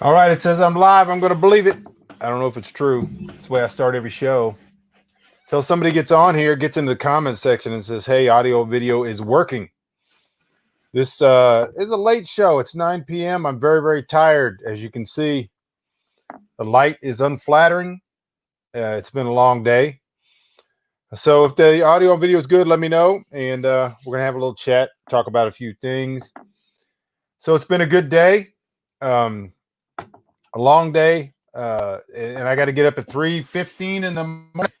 All right, it says I'm live. I'm going to believe it. I don't know if it's true. That's the way I start every show. Till somebody gets on here, gets into the comment section and says, hey, audio video is working. This is a late show. It's 9 p.m. I'm very, very tired. As you can see, the light is unflattering. It's been a long day. So if the audio and video is good, let me know. And we're going to have a little chat, talk about a few things. So it's been a good day. A long day, and I got to get up at 3:15 in the morning.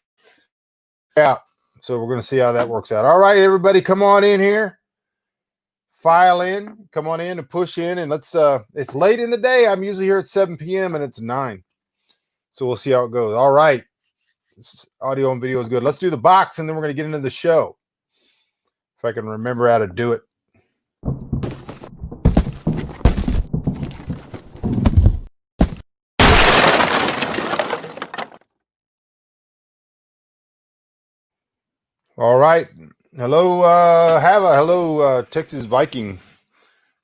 Yeah, so we're going to see how that works out. All right, everybody, come on in here. File in, come on in and push in, and let's. It's late in the day. I'm usually here at 7 p.m. and it's 9, so we'll see how it goes. All right, audio and video is good. Let's do the box, and then we're going to get into the show. If I can remember how to do it. All right. Hello, hello, Texas Viking.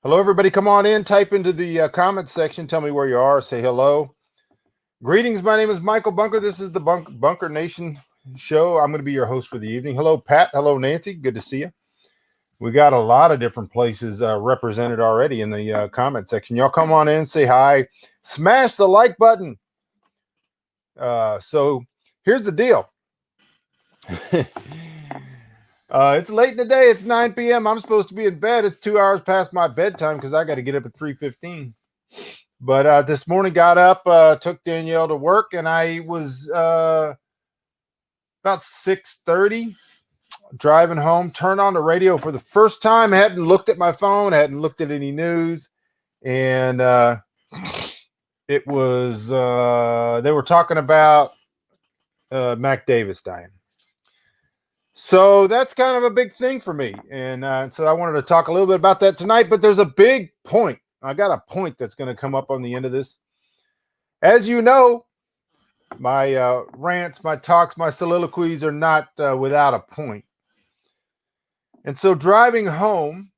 Hello, everybody. Come on in. Type into the comment section. Tell me where you are. Say hello. Greetings. My name is Michael Bunker. This is the Bunker Nation show. I'm going to be your host for the evening. Hello, Pat. Hello, Nancy. Good to see you. We got a lot of different places represented already in the comment section. Y'all come on in. Say hi. Smash the like button. So here's the deal. It's late in the day. It's 9 p.m. I'm supposed to be in bed. It's 2 hours past my bedtime because I got to get up at 3:15. But this morning got up, took Danielle to work, and I was about 6:30 driving home, turned on the radio for the first time. I hadn't looked at my phone, hadn't looked at any news, and it was they were talking about Mac Davis dying. So that's kind of a big thing for me. And so I wanted to talk a little bit about that tonight, but there's a big point. I got a point that's going to come up on the end of this. As you know, my rants, my talks, my soliloquies are not without a point. And so driving home,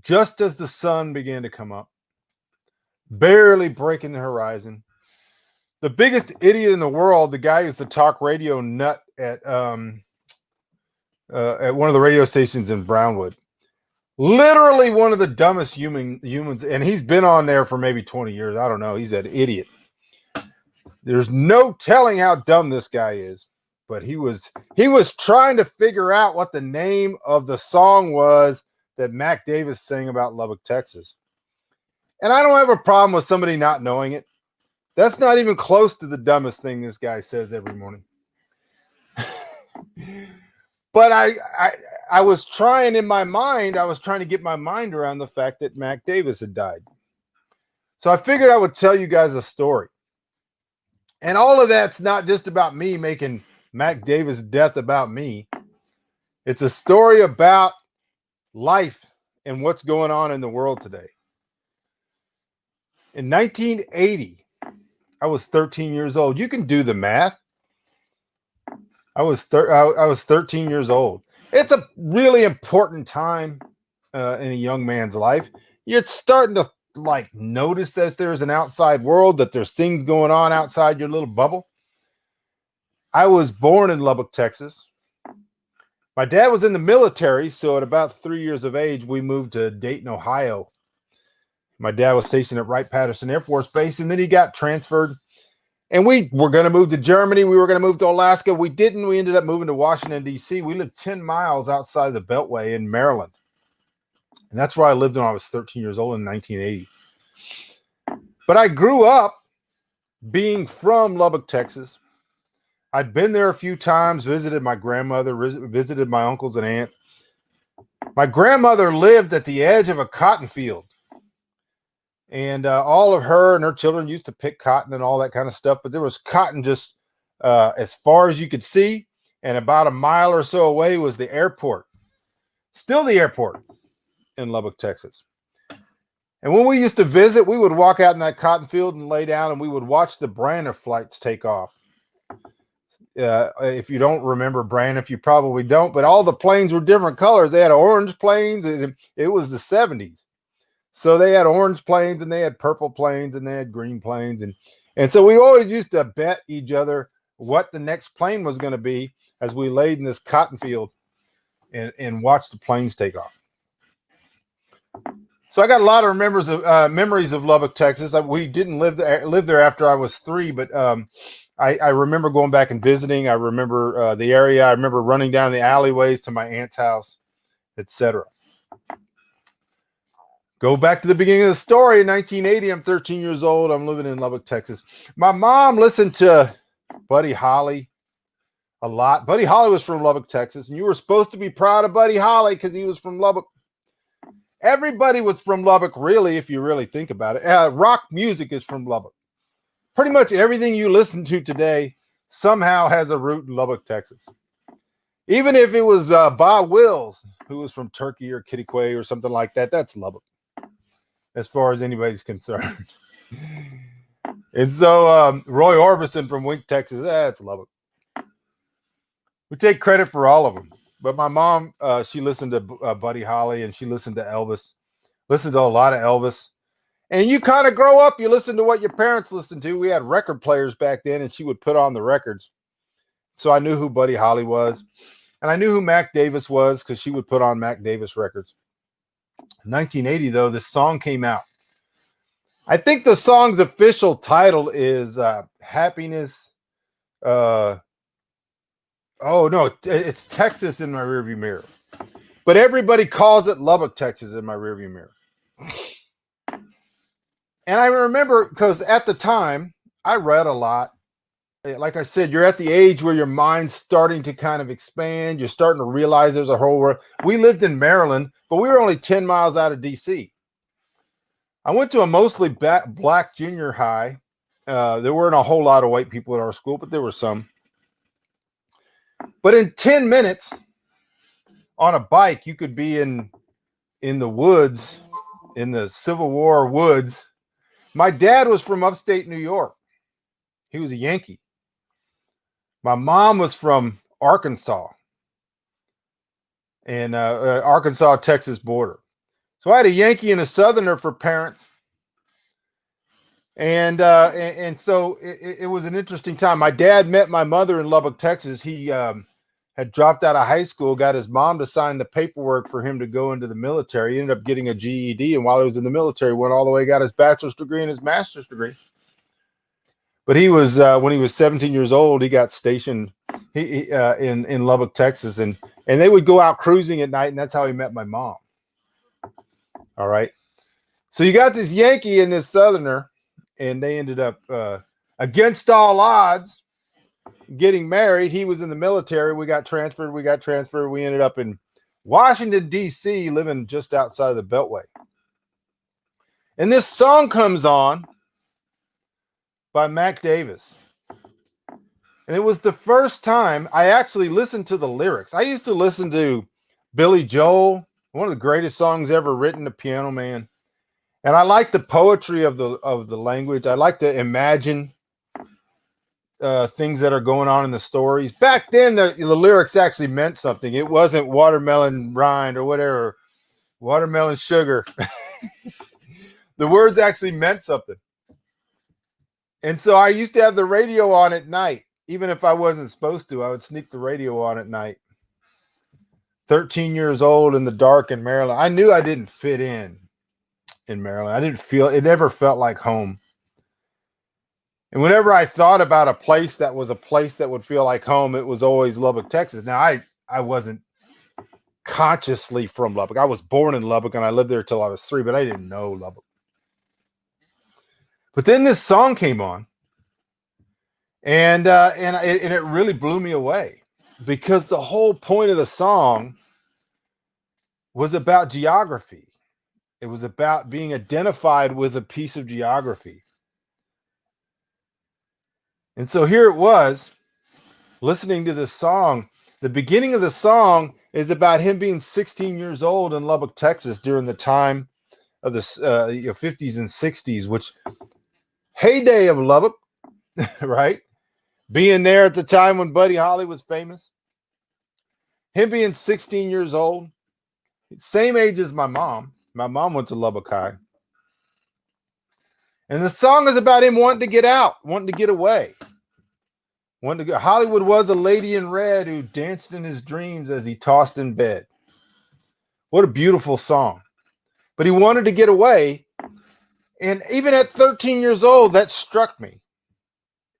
just as the sun began to come up, barely breaking the horizon, the biggest idiot in the world, the guy who's the talk radio nut at one of the radio stations in Brownwood. Literally one of the dumbest humans, and he's been on there for maybe 20 years. I don't know. He's an idiot. There's no telling how dumb this guy is, but he was trying to figure out what the name of the song was that Mac Davis sang about Lubbock, Texas. And I don't have a problem with somebody not knowing it. That's not even close to the dumbest thing this guy says every morning. But I was trying in my mind, I was trying to get my mind around the fact that Mac Davis had died. So I figured I would tell you guys a story. And all of that's not just about me making Mac Davis' death about me. It's a story about life and what's going on in the world today. In 1980, I was 13 years old. You can do the math. I was 13 years old. It's a really important time in a young man's life. You're starting to notice that there's an outside world, that there's things going on outside your little bubble. I was born in Lubbock, Texas. My dad was in the military, so at about 3 years of age, we moved to Dayton, Ohio. My dad was stationed at Wright-Patterson Air Force Base, and then he got transferred. And we were going to move to Germany. We were going to move to Alaska. We didn't. We ended up moving to Washington, D.C. We lived 10 miles outside the Beltway in Maryland. And that's where I lived when I was 13 years old in 1980. But I grew up being from Lubbock, Texas. I'd been there a few times, visited my grandmother, visited my uncles and aunts. My grandmother lived at the edge of a cotton field. And all of her and her children used to pick cotton and all that kind of stuff. But there was cotton just as far as you could see. And about a mile or so away was the airport. Still the airport in Lubbock, Texas. And when we used to visit, we would walk out in that cotton field and lay down, and we would watch the Braniff flights take off. If you don't remember Braniff, you probably don't. But all the planes were different colors. They had orange planes. And it was the 70s. So they had orange planes and they had purple planes and they had green planes. And so we always used to bet each other what the next plane was going to be as we laid in this cotton field and watched the planes take off. So I got a lot of memories of Lubbock, Texas. We didn't live there after I was 3, but I remember going back and visiting. I remember the area. I remember running down the alleyways to my aunt's house, etc. Go back to the beginning of the story. In 1980, I'm 13 years old. I'm living in Lubbock, Texas. My mom listened to Buddy Holly a lot. Buddy Holly was from Lubbock, Texas, and you were supposed to be proud of Buddy Holly because he was from Lubbock. Everybody was from Lubbock, really, if you really think about it. Rock music is from Lubbock. Pretty much everything you listen to today somehow has a root in Lubbock, Texas. Even if it was Bob Wills, who was from Turkey or Kittiquay or something like that, that's Lubbock, as far as anybody's concerned. And so Roy Orbison from Wink, Texas, that's Lubbock. We take credit for all of them. But my mom, she listened to Buddy Holly, and she listened to Elvis, listened to a lot of Elvis. And you kind of grow up, you listen to what your parents listened to. We had record players back then, and she would put on the records. So I knew who Buddy Holly was. And I knew who Mac Davis was because she would put on Mac Davis records. In 1980, though, this song came out. I think the song's official title is Happiness. Oh, no, it's Texas in my rearview mirror. But everybody calls it Lubbock, Texas in my rearview mirror. And I remember because at the time, I read a lot. Like I said, you're at the age where your mind's starting to kind of expand. You're starting to realize there's a whole world. We lived in Maryland, but we were only 10 miles out of D.C. I went to a mostly black junior high. There weren't a whole lot of white people at our school, but there were some. But in 10 minutes on a bike, you could be in the woods, in the Civil War woods. My dad was from upstate New York. He was a Yankee. My mom was from Arkansas and Arkansas-Texas border. So I had a Yankee and a Southerner for parents. And so it was an interesting time. My dad met my mother in Lubbock, Texas. He had dropped out of high school, got his mom to sign the paperwork for him to go into the military. He ended up getting a GED, and while he was in the military, went all the way, got his bachelor's degree and his master's degree. But he was when he was 17 years old, he got stationed in Lubbock, Texas, and they would go out cruising at night, and that's how he met my mom. All right. So you got this Yankee and this Southerner, and they ended up against all odds getting married. He was in the military. We got transferred. We ended up in Washington, D.C., living just outside of the Beltway. And this song comes on by Mac Davis. And it was the first time I actually listened to the lyrics. I used to listen to Billy Joel, one of the greatest songs ever written, The Piano Man. And I like the poetry of the language. I like to imagine things that are going on in the stories. Back then, the lyrics actually meant something. It wasn't watermelon rind or whatever, watermelon sugar. The words actually meant something. And so I used to have the radio on at night. Even if I wasn't supposed to, I would sneak the radio on at night. 13 years old in the dark in Maryland. I knew I didn't fit in Maryland. I didn't feel, it never felt like home. And whenever I thought about a place that was a place that would feel like home, it was always Lubbock, Texas. Now, I wasn't consciously from Lubbock. I was born in Lubbock and I lived there till I was 3, but I didn't know Lubbock. But then this song came on, and it really blew me away because the whole point of the song was about geography. It was about being identified with a piece of geography. And so here it was, listening to this song. The beginning of the song is about him being 16 years old in Lubbock, Texas during the time of the 50s and 60s, which heyday of Lubbock, right? Being there at the time when Buddy Holly was famous. Him being 16 years old, same age as my mom. My mom went to Lubbock High. And the song is about him wanting to get out, wanting to get away. Wanting to go. Hollywood was a lady in red who danced in his dreams as he tossed in bed. What a beautiful song. But he wanted to get away. And even at 13 years old, that struck me.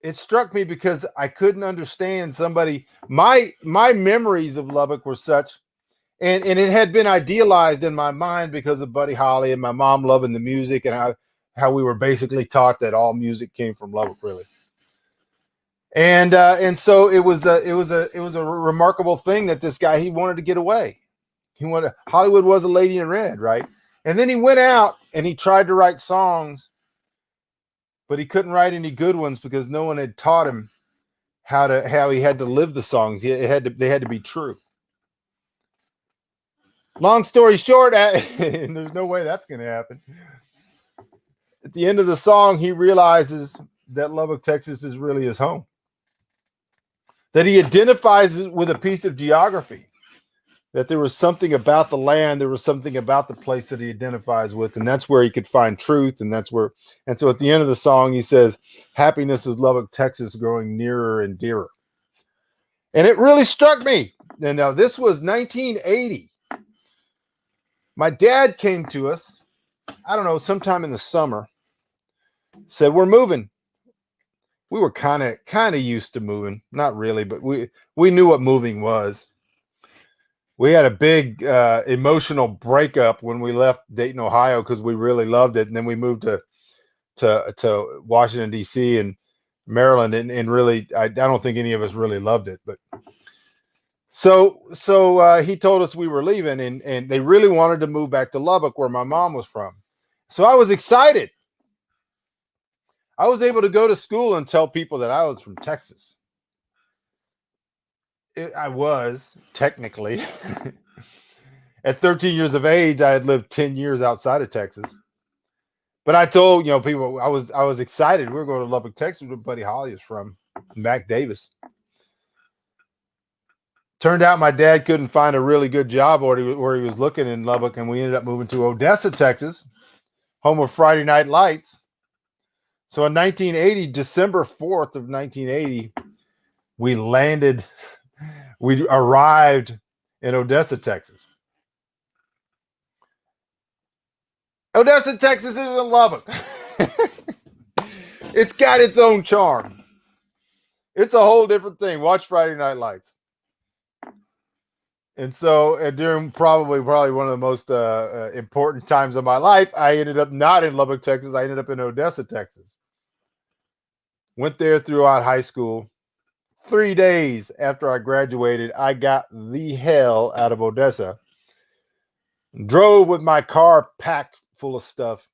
It struck me because I couldn't understand somebody. My memories of Lubbock were such, and it had been idealized in my mind because of Buddy Holly and my mom loving the music, and how we were basically taught that all music came from Lubbock, really. And so it was a remarkable thing that this guy, he wanted to get away. Hollywood was a lady in red, right? And then he went out and he tried to write songs, but he couldn't write any good ones because no one had taught him how he had to live the songs. They had to be true. Long story short, and there's no way that's going to happen. At the end of the song, he realizes that Lubbock, Texas is really his home. That he identifies with a piece of geography. That there was something about the land, there was something about the place that he identifies with, and that's where he could find truth. And so at the end of the song, he says, "Happiness is Lubbock, Texas, growing nearer and dearer." And it really struck me. And now this was 1980. My dad came to us, I don't know, sometime in the summer, said, "We're moving." We were kind of used to moving, not really, but we knew what moving was. We had a big emotional breakup when we left Dayton, Ohio, because we really loved it, and then we moved to Washington D.C. and Maryland, and really, I don't think any of us really loved it. But so he told us we were leaving, and they really wanted to move back to Lubbock, where my mom was from. So I was excited. I was able to go to school and tell people that I was from Texas. I was technically at 13 years of age. I had lived 10 years outside of Texas, but I told people I was excited. We were going to Lubbock, Texas, where Buddy Holly is from, Mac Davis. Turned out my dad couldn't find a really good job where he was looking in Lubbock, and we ended up moving to Odessa, Texas, home of Friday Night Lights. So in 1980, December 4th of 1980, we arrived in Odessa, Texas. Odessa, Texas isn't Lubbock. It's got its own charm. It's a whole different thing. Watch Friday Night Lights. And so during probably one of the most important times of my life, I ended up not in Lubbock, Texas. I ended up in Odessa, Texas. Went there throughout high school. 3 days after I graduated, I got the hell out of Odessa. Drove with my car packed full of stuff.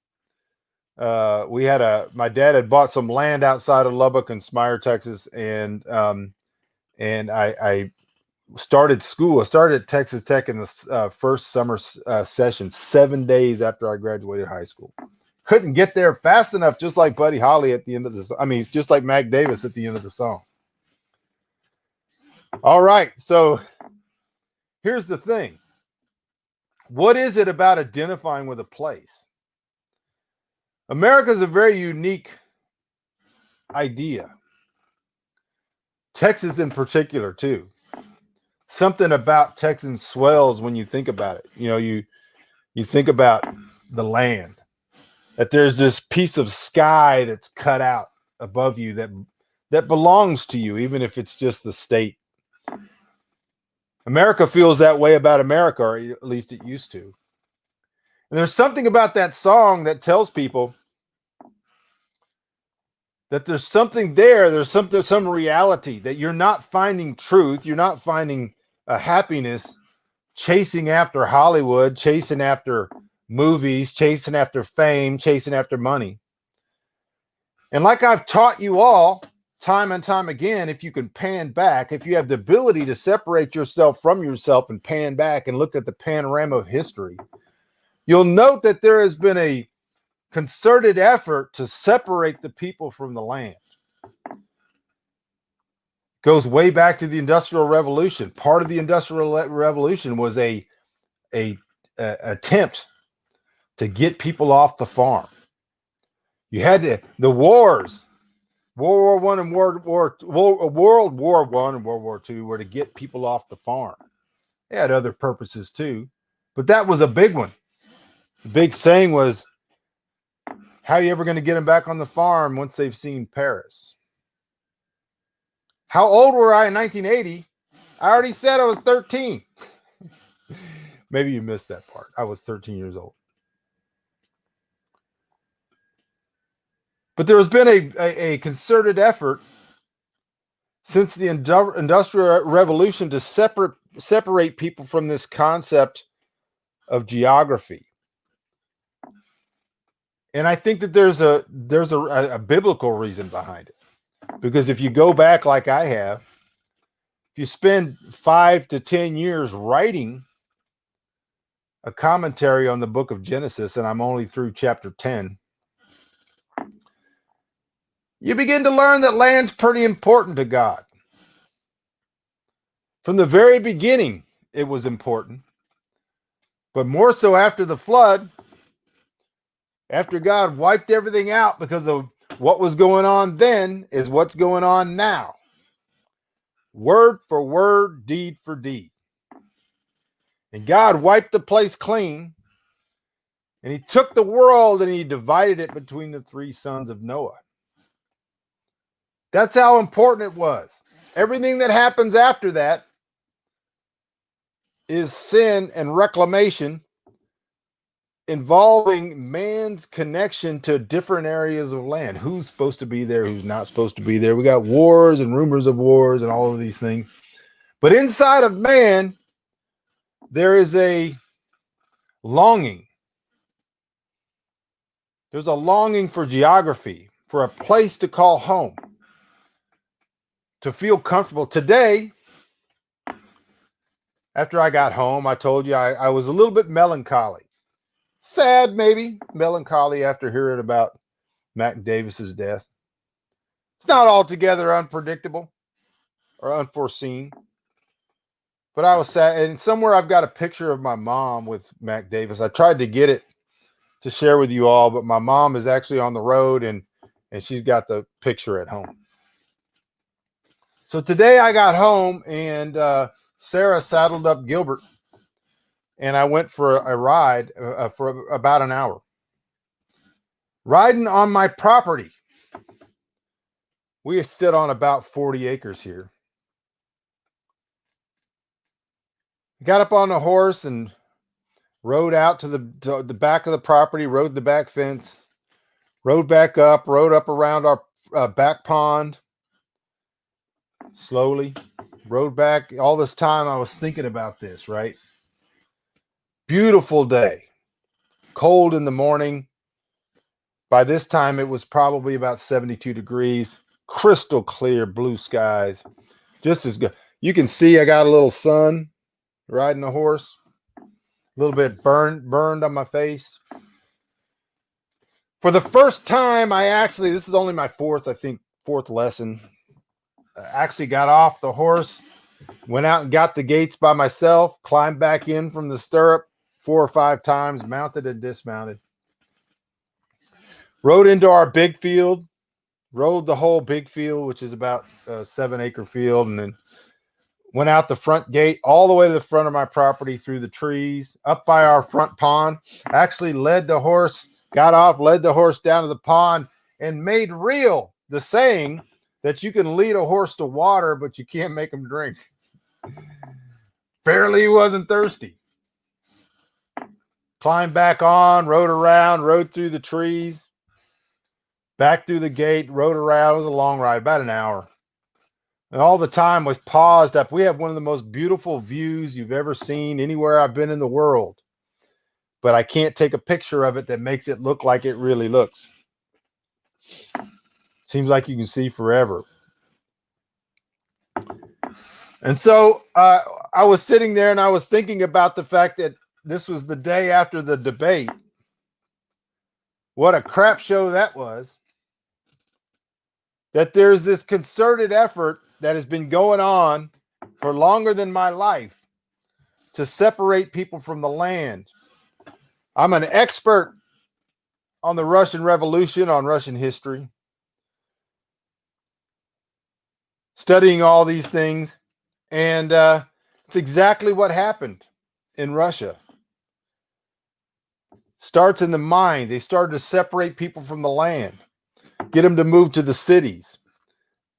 My dad had bought some land outside of Lubbock in Smyer, Texas, and I started school. I started at Texas Tech in the first summer session, 7 days after I graduated high school. Couldn't get there fast enough, just like Buddy Holly at the end of the. I mean, just like Mac Davis at the end of the song. All right, so here's the thing. What is it about identifying with a place? America is a very unique idea. Texas in particular, too. Something about Texas swells when you think about it. You think about the land. That there's this piece of sky that's cut out above you that belongs to you, even if it's just the state. America feels that way about America, or at least it used to. And there's something about that song that tells people that there's something there. There's some reality, that you're not finding truth. You're not finding happiness chasing after Hollywood, chasing after movies, chasing after fame, chasing after money. And like I've taught you all time and time again, if you can pan back, if you have the ability to separate yourself from yourself and pan back and look at the panorama of history, you'll note that there has been a concerted effort to separate the people from the land. Goes way back to the Industrial Revolution. Part of the Industrial Revolution was a attempt to get people off the farm. You had the wars. World War One and World War One and World War Two were to get people off the farm. They had other purposes too, but that was a big one. The big saying was, how are you ever going to get them back on the farm once they've seen Paris? How old were I in 1980? I already said I was 13. Maybe you missed that part. I was 13 years old. But there has been a concerted effort since the Industrial Revolution to separate people from this concept of geography. And I think that there's a biblical reason behind it. Because if you go back like I have, if you spend 5 to 10 years writing a commentary on the book of Genesis, and I'm only through chapter 10, you begin to learn that land's pretty important to God. From the very beginning, it was important. But more so after the flood, after God wiped everything out because of what was going on then is what's going on now. Word for word, deed for deed. And God wiped the place clean. And he took the world and he divided it between the 3 sons of Noah. That's how important it was. Everything that happens after that is sin and reclamation involving man's connection to different areas of land. Who's supposed to be there, who's not supposed to be there. We got wars and rumors of wars and all of these things. But inside of man, there is a longing. There's a longing for geography, for a place to call home, to feel comfortable. Today, after I got home, I told you I was a little bit melancholy. Sad, maybe. Melancholy after hearing about Mac Davis's death. It's not altogether unpredictable or unforeseen. But I was sad. And somewhere I've got a picture of my mom with Mac Davis. I tried to get it to share with you all, but my mom is actually on the road and she's got the picture at home. So today I got home and Sarah saddled up Gilbert and I went for a ride for about an hour. Riding on my property. We sit on about 40 acres here. Got up on the horse and rode out to the back of the property, rode the back fence, rode up around our back pond. Slowly, rode back. All this time I was thinking about this, right? Beautiful day. Cold in the morning. By this time, it was probably about 72 degrees. Crystal clear blue skies. Just as good. You can see I got a little sun riding a horse. A little bit burned on my face. For the first time, this is only my fourth lesson. I actually got off the horse, went out and got the gates by myself, climbed back in from the stirrup 4 or 5 times, mounted and dismounted. Rode into our big field, rode the whole big field, which is about a 7-acre field, and then went out the front gate all the way to the front of my property through the trees, up by our front pond. Actually led the horse down to the pond and made real the saying that you can lead a horse to water, but you can't make him drink. Barely he wasn't thirsty. Climbed back on, rode around, rode through the trees, back through the gate, rode around. It was a long ride, about an hour. And all the time was paused up. We have one of the most beautiful views you've ever seen anywhere I've been in the world. But I can't take a picture of it that makes it look like it really looks. Seems like you can see forever. And so I was sitting there and I was thinking about the fact that this was the day after the debate. What a crap show that was. That there's this concerted effort that has been going on for longer than my life to separate people from the land. I'm an expert on the Russian Revolution, on Russian history, studying all these things, and it's exactly what happened in Russia. Starts in the mind. They started to separate people from the land, get them to move to the cities,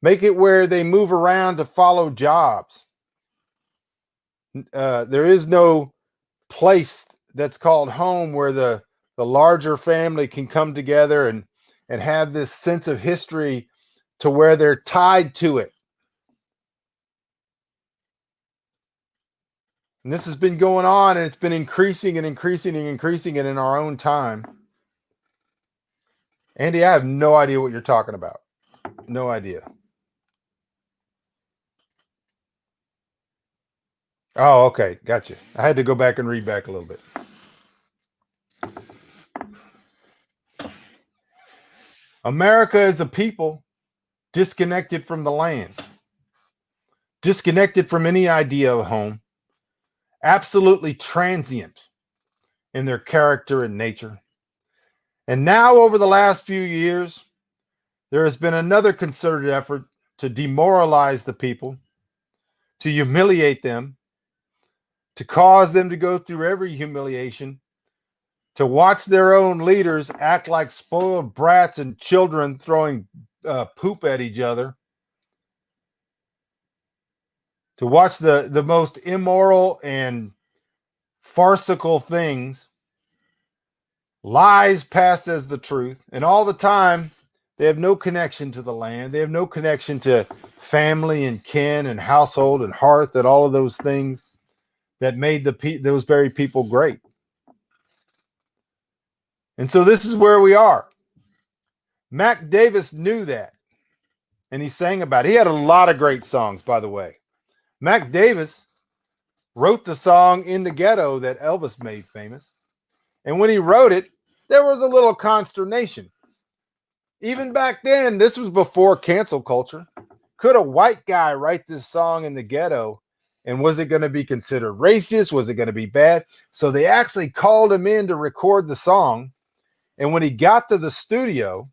make it where they move around to follow jobs. There is no place that's called home where the larger family can come together and have this sense of history to where they're tied to it. And this has been going on, and it's been increasing and increasing and increasing, and in our own time. Andy, I have no idea what you're talking about. No idea. Oh, okay. Gotcha. I had to go back and read back a little bit. America is a people disconnected from the land, disconnected from any idea of home, absolutely transient in their character and nature. And now, over the last few years, there has been another concerted effort to demoralize the people, to humiliate them, to cause them to go through every humiliation, to watch their own leaders act like spoiled brats and children throwing poop at each other, to watch the most immoral and farcical things, lies passed as the truth, and all the time they have no connection to the land. They have no connection to family and kin and household and hearth and all of those things that made those very people great. And so this is where we are. Mac Davis knew that, and he sang about it. He had a lot of great songs, by the way. Mac Davis wrote the song In the Ghetto that Elvis made famous. And when he wrote it, there was a little consternation. Even back then, this was before cancel culture. Could a white guy write this song in the ghetto? And was it going to be considered racist? Was it going to be bad? So they actually called him in to record the song. And when he got to the studio,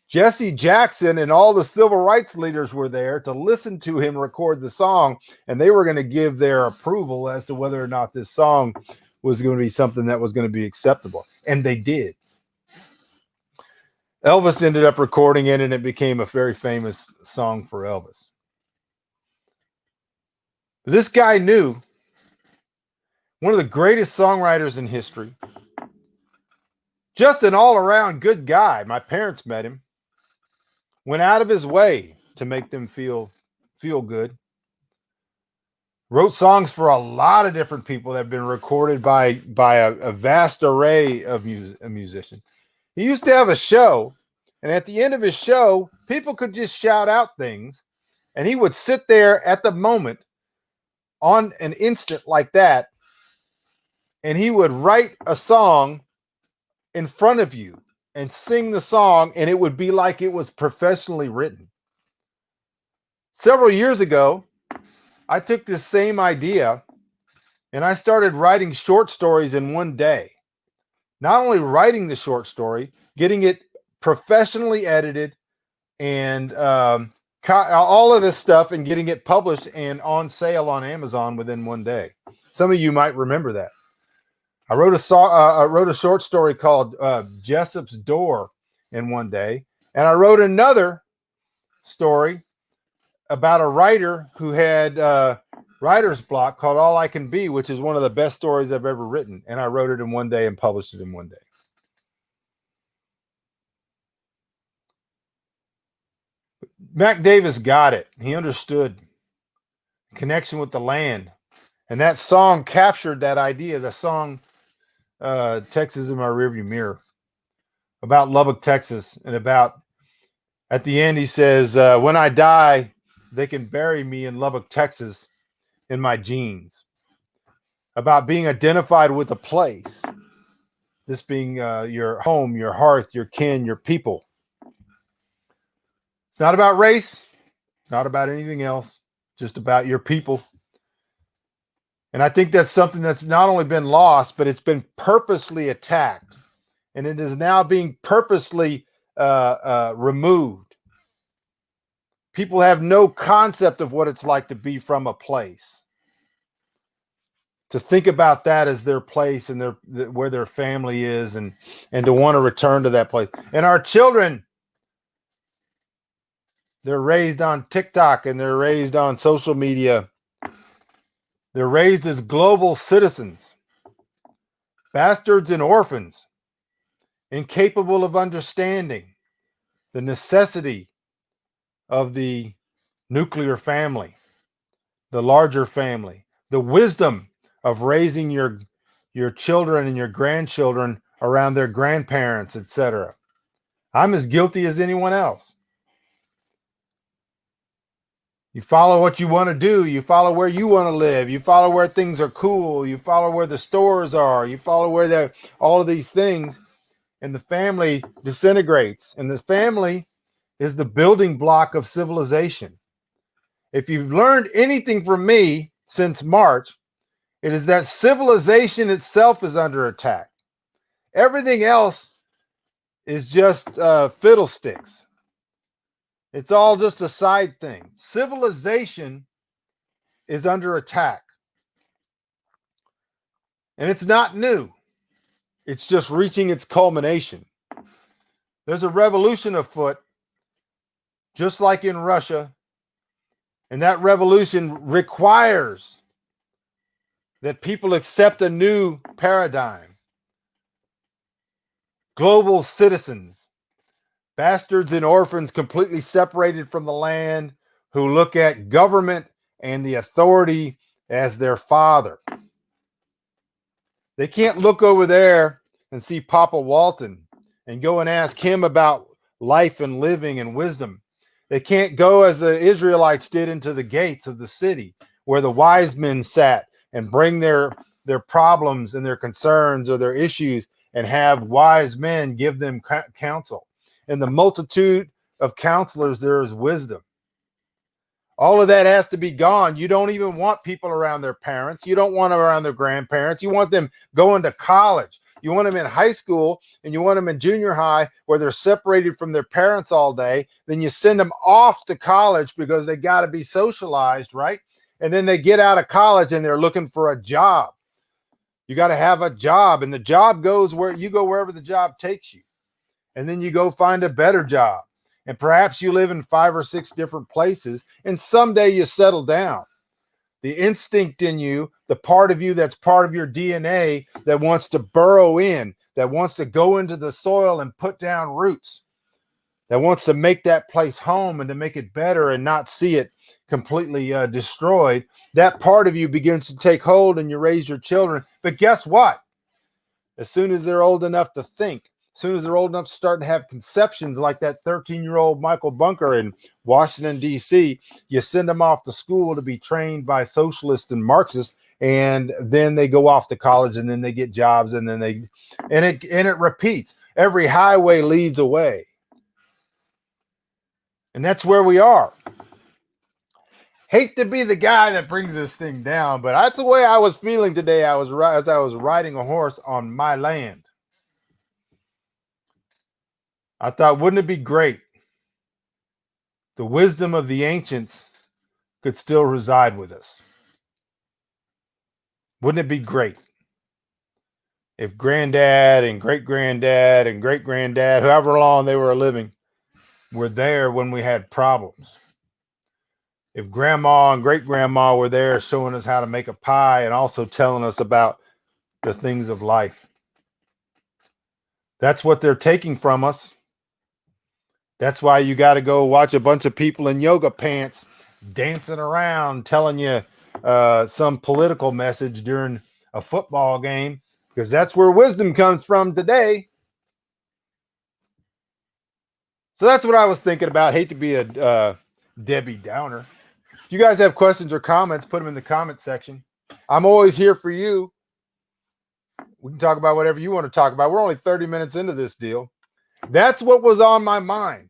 Jesse Jackson and all the civil rights leaders were there to listen to him record the song. And they were going to give their approval as to whether or not this song was going to be something that was going to be acceptable. And they did. Elvis ended up recording it, and it became a very famous song for Elvis. This guy knew, one of the greatest songwriters in history, just an all-around good guy. My parents met him, went out of his way to make them feel good. Wrote songs for a lot of different people that have been recorded by a vast array of musicians. He used to have a show, and at the end of his show, people could just shout out things, and he would sit there at the moment on an instant like that, and he would write a song in front of you and sing the song, and it would be like it was professionally written. Several years ago, I took this same idea, and I started writing short stories in one day. Not only writing the short story, getting it professionally edited and all of this stuff, and getting it published and on sale on Amazon within one day. Some of you might remember that. I wrote a short story called Jessup's Door in one day, and I wrote another story about a writer who had writer's block called All I Can Be, which is one of the best stories I've ever written, and I wrote it in one day and published it in one day. Mac Davis got it. He understood connection with the land. And that song captured that idea. The song, Texas in My Rearview Mirror, about Lubbock, Texas. And about, at the end, he says, when I die, they can bury me in Lubbock, Texas, in my jeans. About being identified with a place. This being your home, your hearth, your kin, your people. It's not about race, not about anything else, just about your people. And I think that's something that's not only been lost, but it's been purposely attacked and it is now being purposely removed. People have no concept of what it's like to be from a place. To think about that as their place and where their family is, and to want to return to that place. And our children, they're raised on TikTok and they're raised on social media. They're raised as global citizens, bastards and orphans, incapable of understanding the necessity of the nuclear family, the larger family, the wisdom of raising your children and your grandchildren around their grandparents, etc. I'm as guilty as anyone else. You follow what you want to do. You follow where you want to live. You follow where things are cool. You follow where the stores are. You follow where all of these things, and the family disintegrates. And the family is the building block of civilization. If you've learned anything from me since March, it is that civilization itself is under attack. Everything else is just fiddlesticks. It's all just a side thing. Civilization is under attack. And it's not new. It's just reaching its culmination. There's a revolution afoot, just like in Russia. And that revolution requires that people accept a new paradigm. Global citizens, bastards and orphans completely separated from the land, who look at government and the authority as their father. They can't look over there and see Papa Walton and go and ask him about life and living and wisdom. They can't go as the Israelites did into the gates of the city where the wise men sat and bring their problems and their concerns or their issues and have wise men give them counsel. In the multitude of counselors, there is wisdom. All of that has to be gone. You don't even want people around their parents. You don't want them around their grandparents. You want them going to college. You want them in high school, and you want them in junior high where they're separated from their parents all day. Then you send them off to college because they got to be socialized, right? And then they get out of college and they're looking for a job. You got to have a job, and the job goes where you go, wherever the job takes you. And then you go find a better job. And perhaps you live in 5 or 6 different places, and someday you settle down. The instinct in you, the part of you that's part of your DNA that wants to burrow in, that wants to go into the soil and put down roots, that wants to make that place home and to make it better and not see it completely destroyed, that part of you begins to take hold, and you raise your children. But guess what? As soon as they're old enough to think, as soon as they're old enough to start to have conceptions like that 13-year-old Michael Bunker in Washington, D.C., you send them off to school to be trained by socialists and Marxists, and then they go off to college, and then they get jobs, and then it repeats. Every highway leads away. And that's where we are. Hate to be the guy that brings this thing down, but that's the way I was feeling today. As I was riding a horse on my land. I thought, wouldn't it be great? The wisdom of the ancients could still reside with us. Wouldn't it be great if granddad and great-granddad and great-granddad, however long they were living, were there when we had problems? If grandma and great-grandma were there showing us how to make a pie and also telling us about the things of life. That's what they're taking from us. That's why you got to go watch a bunch of people in yoga pants dancing around telling you some political message during a football game, because that's where wisdom comes from today. So that's what I was thinking about. Hate to be a Debbie Downer. If you guys have questions or comments, put them in the comment section. I'm always here for you. We can talk about whatever you want to talk about. We're only 30 minutes into this deal. That's what was on my mind.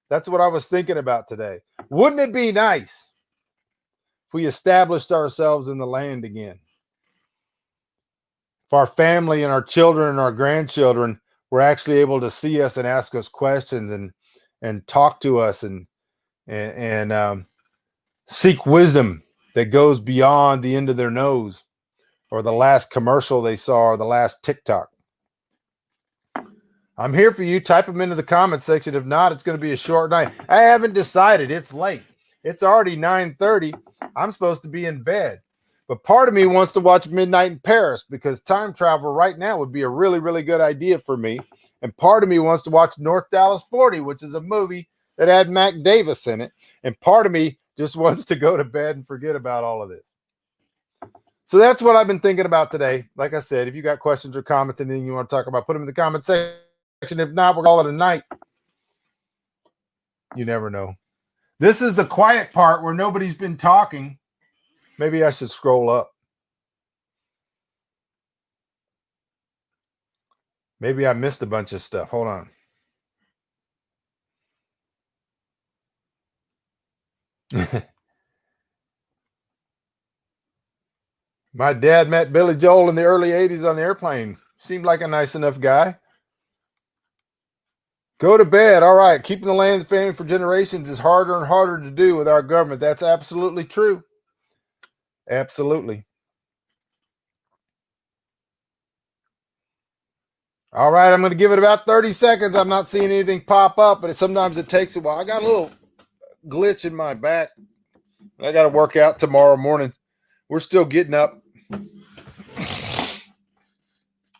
That's what I was thinking about today. Wouldn't it be nice if we established ourselves in the land again? If our family and our children and our grandchildren were actually able to see us and ask us questions and talk to us and seek wisdom that goes beyond the end of their nose or the last commercial they saw or the last TikTok. I'm here for you. Type them into the comment section. If not, it's going to be a short night. I haven't decided. It's late. It's already 9:30. I'm supposed to be in bed. But part of me wants to watch Midnight in Paris because time travel right now would be a really, really good idea for me. And part of me wants to watch North Dallas 40, which is a movie that had Mac Davis in it. And part of me just wants to go to bed and forget about all of this. So that's what I've been thinking about today. Like I said, if you got questions or comments, anything you want to talk about, put them in the comment section. If not, we'll call it a night. You never know. This is the quiet part where nobody's been talking. Maybe I should scroll up. Maybe I missed a bunch of stuff. Hold on. My dad met Billy Joel in the early 80s on the airplane. Seemed like a nice enough guy. Go to bed. All right. Keeping the land family for generations is harder and harder to do with our government. That's absolutely true. Absolutely. All right. I'm going to give it about 30 seconds. I'm not seeing anything pop up, but sometimes it takes a while. I got a little glitch in my back. I got to work out tomorrow morning. We're still getting up.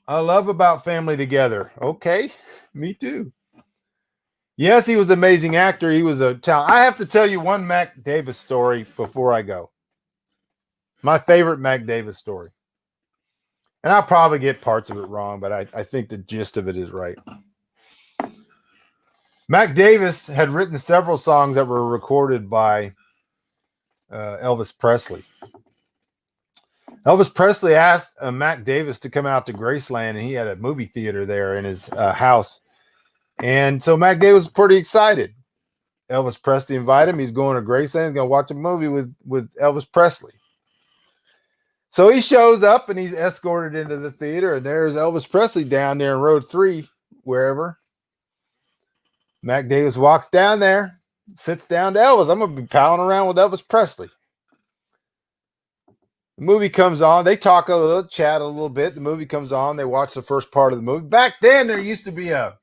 I love about family together. Okay. Me too. Yes, he was an amazing actor. He was a talent. I have to tell you one Mac Davis story before I go. My favorite Mac Davis story. And I'll probably get parts of it wrong, but I think the gist of it is right. Mac Davis had written several songs that were recorded by Elvis Presley. Elvis Presley asked Mac Davis to come out to Graceland, and he had a movie theater there in his house. And so Mac Davis was pretty excited. Elvis Presley invited him. He's going to Graceland. He's going to watch a movie with Elvis Presley. So he shows up and he's escorted into the theater, and there's Elvis Presley down there in row 3, wherever. Mac Davis walks down there, sits down to Elvis. I'm going to be palling around with Elvis Presley. The movie comes on. They talk a little, chat a little bit. The movie comes on. They watch the first part of the movie. Back then, there used to be a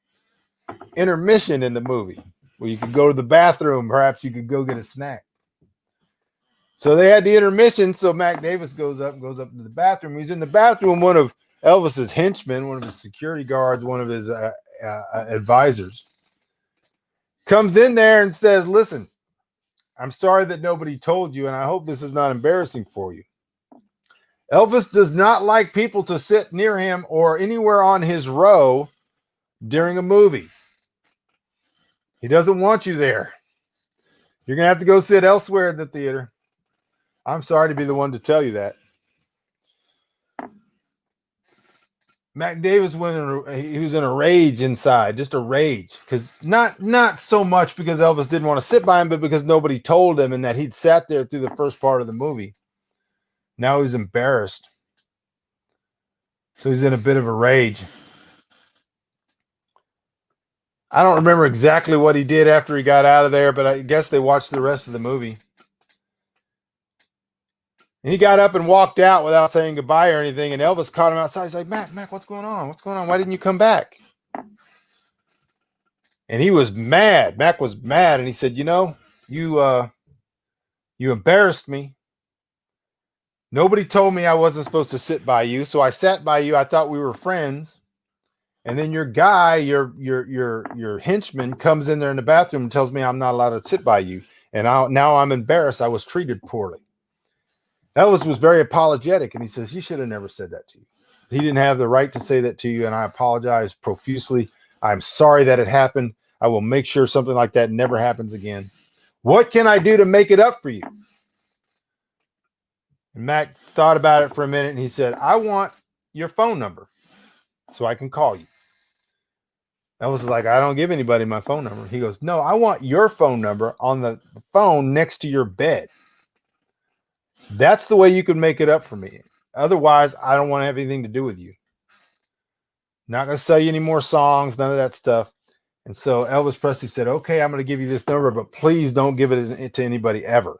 intermission in the movie where you could go to the bathroom. Perhaps you could go get a snack. So they had the intermission. So Mac Davis goes up to the bathroom. He's in the bathroom. One of Elvis's henchmen, one of his security guards, one of his advisors, comes in there and says, "Listen, I'm sorry that nobody told you, and I hope this is not embarrassing for you. Elvis does not like people to sit near him or anywhere on his row during a movie. He doesn't want you there. You're going to have to go sit elsewhere in the theater. I'm sorry to be the one to tell you that." Mac Davis he was in a rage inside, just a rage. Because not so much because Elvis didn't want to sit by him, but because nobody told him and that he'd sat there through the first part of the movie. Now he's embarrassed. So he's in a bit of a rage. I don't remember exactly what he did after he got out of there, but I guess they watched the rest of the movie. And he got up and walked out without saying goodbye or anything. And Elvis caught him outside. He's like, Mac, what's going on? What's going on? Why didn't you come back? And he was mad. Mac was mad. And he said, you embarrassed me. Nobody told me I wasn't supposed to sit by you. So I sat by you. I thought we were friends. And then your guy, your henchman comes in there in the bathroom and tells me I'm not allowed to sit by you. And now I'm embarrassed. I was treated poorly. Elvis was very apologetic. And he says, you should have never said that to you. He didn't have the right to say that to you. And I apologize profusely. I'm sorry that it happened. I will make sure something like that never happens again. What can I do to make it up for you? And Mac thought about it for a minute. And he said, I want your phone number so I can call you. Elvis was like, I don't give anybody my phone number. He goes, no, I want your phone number on the phone next to your bed. That's the way you can make it up for me. Otherwise, I don't want to have anything to do with you. Not going to sell you any more songs, none of that stuff. And so Elvis Presley said, okay, I'm going to give you this number, but please don't give it to anybody ever.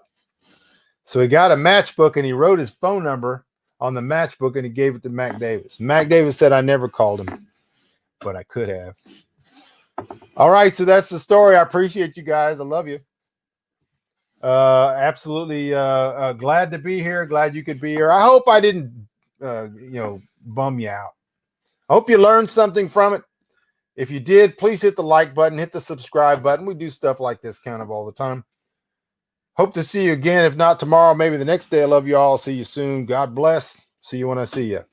So he got a matchbook and he wrote his phone number on the matchbook and he gave it to Mac Davis. Mac Davis said, I never called him, but I could have. All right, so that's the story. I appreciate you guys. I love you. Absolutely glad to be here. Glad you could be here. I hope I didn't, bum you out. I hope you learned something from it. If you did, please hit the like button, hit the subscribe button. We do stuff like this kind of all the time. Hope to see you again. If not tomorrow, maybe the next day. I love you all. See you soon. God bless. See you when I see you.